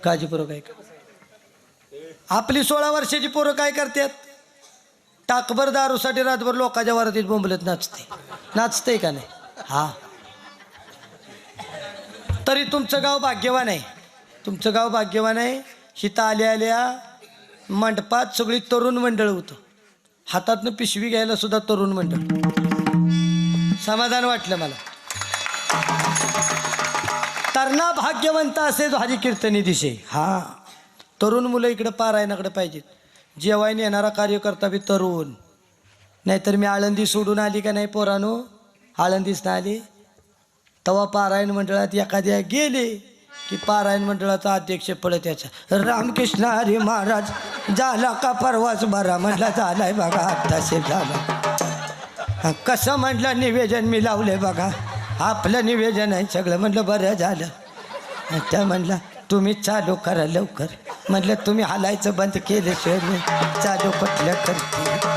काळजी पोरं काय आपली 16 वर्षाची पोरं काय करतात? टाकभर दारूसाठी रातभर लोकांच्या वरातीत बोंबलत नाचते का नाही? हा, तरी तुमचं गाव भाग्यवान आहे. तुमचं गाव भाग्यवान आहे. हिता आल्या मंडपात सगळी तरुण मंडळ होतं. हातातनं पिशवी घ्यायला सुद्धा तरुण मंडळ. समाधान वाटलं मला. तरणा भाग्यवंत असे हरी कीर्तनी दिसे. हा, तरुण मुलं इकडं पारायणाकडे पाहिजेत. जेवायला येणारा कार्यकर्ता बी तरुण. नाहीतर मी आळंदी सोडून आली का नाही पोरानो, आळंदीच ना आली तेव्हा पारायण मंडळात एखाद्या गेले की पारायण मंडळाचा अध्यक्ष पडत याचा रामकृष्ण हरी महाराज झाला का परवाच बरा म्हटला. झालाय बघा आत्ताशे झाला. कसं म्हटलं निवेदन मी लावले बघा, आपलं निवेदन आहे सगळं. म्हटलं बरं झालं. त्या म्हणला तुम्ही चालू करा लवकर. म्हटलं तुम्ही हालायचं बंद केल्याशिवाय मी चालू कुठलं करते.